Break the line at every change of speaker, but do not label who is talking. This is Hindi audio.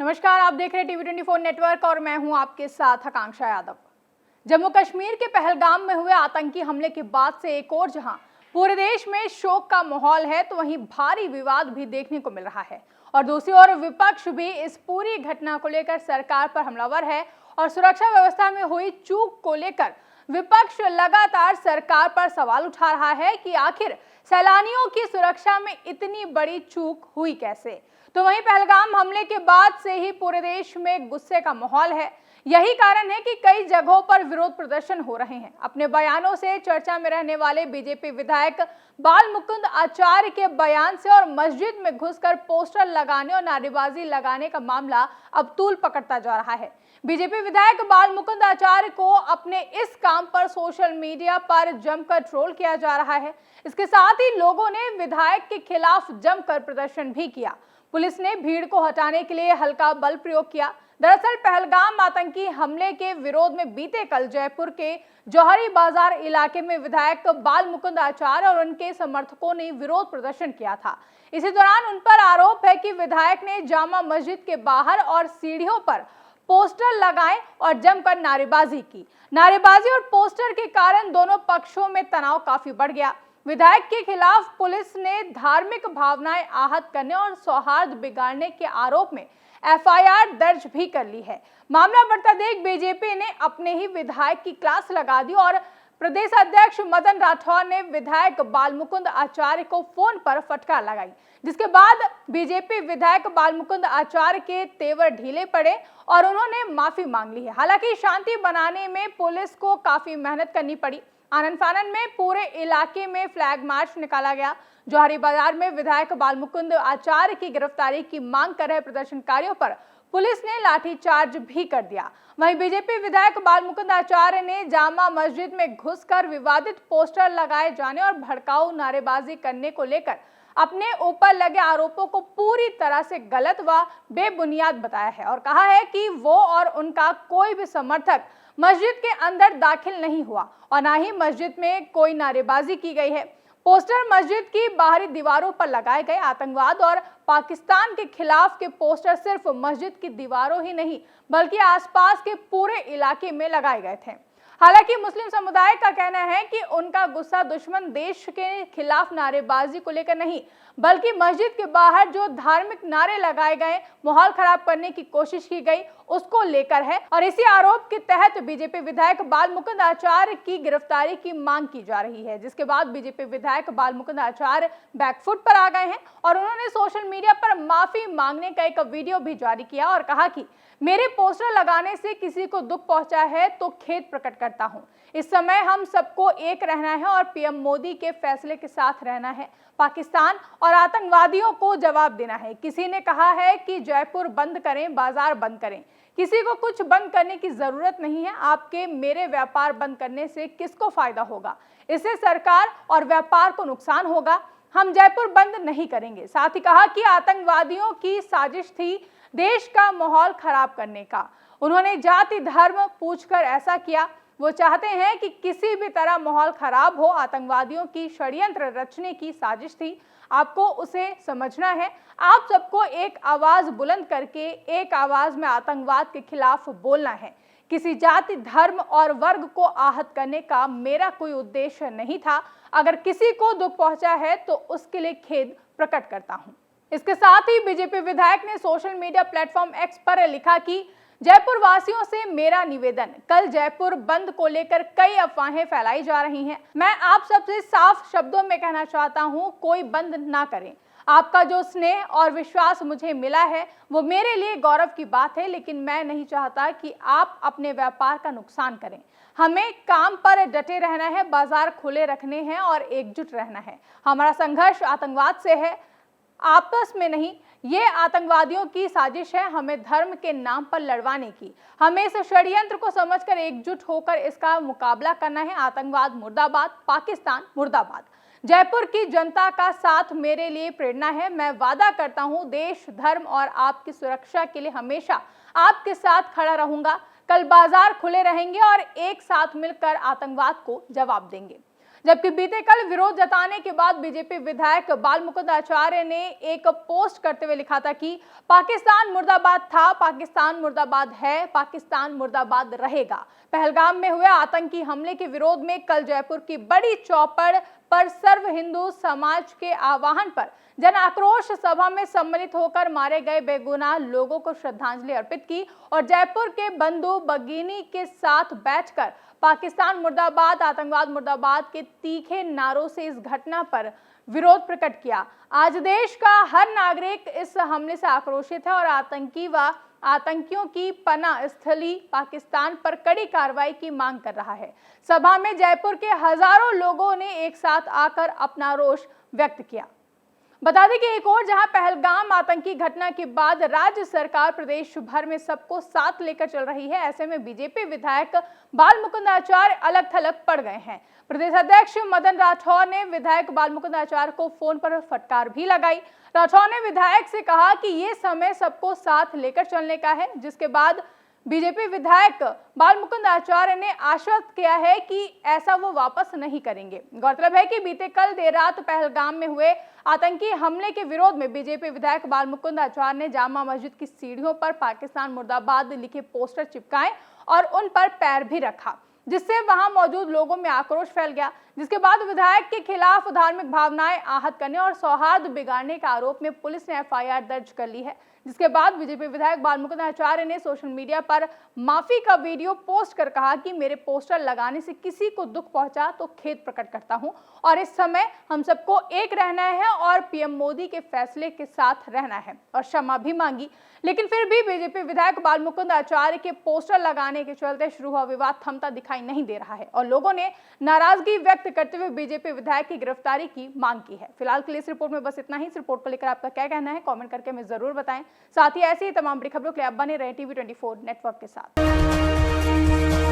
नमस्कार, आप देख रहे हैं टीवी24 नेटवर्क और मैं हूं आपके साथ आकांक्षा यादव। जम्मू कश्मीर के पहलगाम में हुए आतंकी हमले के बाद से एक और जहां पूरे देश में शोक का माहौल है, तो वहीं भारी विवाद भी देखने को मिल रहा है और दूसरी ओर विपक्ष भी इस पूरी घटना को लेकर सरकार पर हमलावर है और सुरक्षा व्यवस्था में हुई चूक को लेकर विपक्ष लगातार सरकार पर सवाल उठा रहा है कि आखिर सैलानियों की सुरक्षा में इतनी बड़ी चूक हुई कैसे। तो वहीं पहलगाम हमले के बाद से ही पूरे देश में गुस्से का माहौल है। यही कारण है कि कई जगहों पर विरोध प्रदर्शन हो रहे हैं। अपने बयानों से चर्चा में रहने वाले बीजेपी विधायक बाल मुकुंद आचार्य के बयान से और मस्जिद में घुसकर पोस्टर लगाने और नारेबाजी लगाने का मामला अब तूल पकड़ता जा रहा है। बीजेपी विधायक बाल मुकुंद आचार्य को अपने इस काम पर सोशल मीडिया पर जमकर ट्रोल किया जा रहा है। इसके साथ ही लोगों ने विधायक के खिलाफ जमकर प्रदर्शन भी किया। पुलिस ने भीड़ को हटाने के लिए हल्का बल प्रयोग किया। दरअसल पहलगाम आतंकी हमले के विरोध में बीते कल जयपुर के जौहरी बाजार इलाके में विधायक बाल मुकुंद आचार्य और उनके समर्थकों ने विरोध प्रदर्शन किया था। इसी दौरान उन पर आरोप है कि विधायक ने जामा मस्जिद के बाहर और सीढ़ियों पर पोस्टर लगाए और जमकर नारेबाजी की। नारेबाजी और पोस्टर के कारण दोनों पक्षों में तनाव काफी बढ़ गया। विधायक के खिलाफ पुलिस ने धार्मिक भावनाएं आहत करने और सौहार्द बिगाड़ने के आरोप में एफआईआर दर्ज भी कर ली है। मामला बढ़ता देख बीजेपी ने अपने ही विधायक की क्लास लगा दी और प्रदेश अध्यक्ष मदन राठौर ने विधायक बाल मुकुंद आचार्य को फोन पर फटकार लगाई, जिसके बाद बीजेपी विधायक बाल मुकुंद आचार्य के तेवर ढीले पड़े और उन्होंने माफी मांग ली है। हालांकि शांति बनाने में पुलिस को काफी मेहनत करनी पड़ी। आनन फानन में पूरे इलाके में फ्लैग मार्च निकाला गया। जौहरी बाजार में विधायक बाल मुकुंद आचार्य की गिरफ्तारी की मांग कर रहे प्रदर्शनकारियों पर पुलिस ने लाठीचार्ज भी कर दिया। वहीं बीजेपी विधायक बाल मुकुंद आचार्य ने जामा मस्जिद में घुसकर विवादित पोस्टर लगाए जाने और भड़काऊ नारेबाजी करने को लेकर अपने ऊपर लगे आरोपों को पूरी तरह से गलत व बेबुनियाद बताया है और कहा है कि वो और उनका कोई भी समर्थक मस्जिद के अंदर दाखिल नहीं हुआ और ना ही मस्जिद में कोई नारेबाजी की गई है। पोस्टर मस्जिद की बाहरी दीवारों पर लगाए गए। आतंकवाद और पाकिस्तान के खिलाफ के पोस्टर सिर्फ मस्जिद की दीवारों ही नहीं बल्कि आसपास के पूरे इलाके में लगाए गए थे। हालांकि मुस्लिम समुदाय का कहना है कि उनका गुस्सा दुश्मन देश के खिलाफ नारेबाजी को लेकर नहीं बल्कि मस्जिद के बाहर जो धार्मिक नारे लगाए गए, माहौल खराब करने की कोशिश की गई, उसको लेकर है और इसी आरोप के तहत बीजेपी विधायक बाल मुकुंद आचार्य की गिरफ्तारी की मांग की जा रही है। जिसके बाद बीजेपी विधायक बाल मुकुंद आचार्य बैकफुट पर आ गए हैं और उन्होंने सोशल मीडिया पर माफी मांगने का एक वीडियो भी जारी किया और कहा कि मेरे पोस्टर लगाने से किसी को दुख पहुंचा है तो खेद प्रकट करता हूं। इस समय हम सबको एक रहना है और पीएम मोदी के फैसले के साथ रहना है। पाकिस्तान और आतंकवादियों को जवाब देना है। किसी ने कहा है कि जयपुर बंद करें, बाजार बंद करें। किसी को कुछ बंद करने की जरूरत नहीं है। आपके मेरे व्यापार बंद करने से किसको फायदा होगा? इससे सरकार और व्यापार को नुकसान होगा। हम जयपुर बंद नहीं करेंगे। साथ ही कहा कि आतंकवादियों की साजिश थी देश का माहौल खराब करने का। उन्होंने जाति धर्म पूछकर ऐसा किया। वो चाहते हैं कि किसी भी तरह माहौल खराब हो। आतंकवादियों की षड्यंत्र रचने की साजिश थी। आपको उसे समझना है। आप सबको एक आवाज बुलंद करके एक आवाज में आतंकवाद के खिलाफ बोलना है। किसी जाति धर्म और वर्ग को आहत करने का मेरा कोई उद्देश्य नहीं था। अगर किसी को दुख पहुंचा है तो उसके लिए खेद प्रकट करता हूं। इसके साथ ही बीजेपी विधायक ने सोशल मीडिया प्लेटफॉर्म एक्स पर लिखा कि जयपुर वासियों से मेरा निवेदन, कल जयपुर बंद को लेकर कई अफवाहें फैलाई जा रही हैं। मैं आप सबसे साफ शब्दों में कहना चाहता हूं, कोई बंद ना करें। आपका जो स्नेह और विश्वास मुझे मिला है वो मेरे लिए गौरव की बात है, लेकिन मैं नहीं चाहता कि आप अपने व्यापार का नुकसान करें। हमें काम पर डटे रहना है, बाजार खुले रखने हैं और एकजुट रहना है। हमारा संघर्ष आतंकवाद से है, आपस में नहीं। ये आतंकवादियों की साजिश है हमें धर्म के नाम पर लड़वाने की। हमें इस षड्यंत्र को समझकर एकजुट होकर इसका मुकाबला करना है। आतंकवाद मुर्दाबाद, पाकिस्तान मुर्दाबाद। जयपुर की जनता का साथ मेरे लिए प्रेरणा है। मैं वादा करता हूं देश, धर्म और आपकी सुरक्षा के लिए हमेशा आपके साथ खड़ा रहूंगा। कल बाजार खुले रहेंगे और एक साथ मिलकर आतंकवाद को जवाब देंगे। जबकि बीते कल विरोध जताने के बाद बीजेपी विधायक बाल मुकुंद आचार्य ने एक पोस्ट करते हुए लिखा था कि पाकिस्तान मुर्दाबाद था, पाकिस्तान मुर्दाबाद है, पाकिस्तान मुर्दाबाद रहेगा। पहलगाम में हुए आतंकी हमले के विरोध में कल जयपुर की बड़ी चौपड़ पर सर्व हिंदू समाज के आह्वान पर जन आक्रोश सभा में सम्मिलित होकर मारे गए बेगुनाह लोगों को श्रद्धांजलि अर्पित की और जयपुर के बंधु भगिनी के साथ बैठकर पाकिस्तान मुर्दाबाद, आतंकवाद मुर्दाबाद के तीखे नारों से इस घटना पर विरोध प्रकट किया। आज देश का हर नागरिक इस हमले से आक्रोशित है और आतंकियों की पनाह स्थली पाकिस्तान पर कड़ी कार्रवाई की मांग कर रहा है। सभा में जयपुर के हजारों लोगों ने एक साथ आकर अपना रोष व्यक्त किया। बता दें कि एक और जहां पहलगाम आतंकी घटना के बाद राज्य सरकार प्रदेश भर में सबको साथ लेकर चल रही है, ऐसे में बीजेपी विधायक बाल मुकुंद आचार्य अलग थलग पड़ गए हैं। प्रदेश अध्यक्ष मदन राठौर ने विधायक बाल मुकुंद आचार्य को फोन पर फटकार भी लगाई। राठौर ने विधायक से कहा कि ये समय सबको साथ लेकर चलने का है, जिसके बाद बीजेपी विधायक बाल मुकुंद आचार्य ने आश्वस्त किया है कि ऐसा वो वापस नहीं करेंगे। गौरतलब है कि बीते कल देर रात पहलगाम में हुए आतंकी हमले के विरोध में बीजेपी विधायक बाल मुकुंद आचार्य ने जामा मस्जिद की सीढ़ियों पर पाकिस्तान मुर्दाबाद लिखे पोस्टर चिपकाए और उन पर पैर भी रखा, जिससे वहां मौजूद लोगों में आक्रोश फैल गया। जिसके बाद विधायक के खिलाफ धार्मिक भावनाएं आहत करने और सौहार्द बिगाड़ने के आरोप में पुलिस ने एफआईआर दर्ज कर ली है। जिसके बाद बीजेपी विधायक बाल मुकुंद आचार्य ने सोशल मीडिया पर माफी का वीडियो पोस्ट कर कहा कि मेरे पोस्टर लगाने से किसी को दुख पहुंचा तो खेद प्रकट करता हूं और इस समय हम सबको एक रहना है और पीएम मोदी के फैसले के साथ रहना है, और क्षमा भी मांगी। लेकिन फिर भी बीजेपी विधायक बाल मुकुंद आचार्य के पोस्टर लगाने के चलते शुरू हुआ विवाद थमता दिखाई नहीं दे रहा है और लोगों ने नाराजगी व्यक्त करते हुए बीजेपी विधायक की गिरफ्तारी की मांग की है। फिलहाल के लिए इस रिपोर्ट में बस इतना ही। इस रिपोर्ट को लेकर आपका क्या कहना है, कमेंट करके हमें जरूर बताएं। साथ ही ऐसी ही तमाम बड़ी खबरों के लिए आप बने रहे टीवी 24 नेटवर्क के साथ।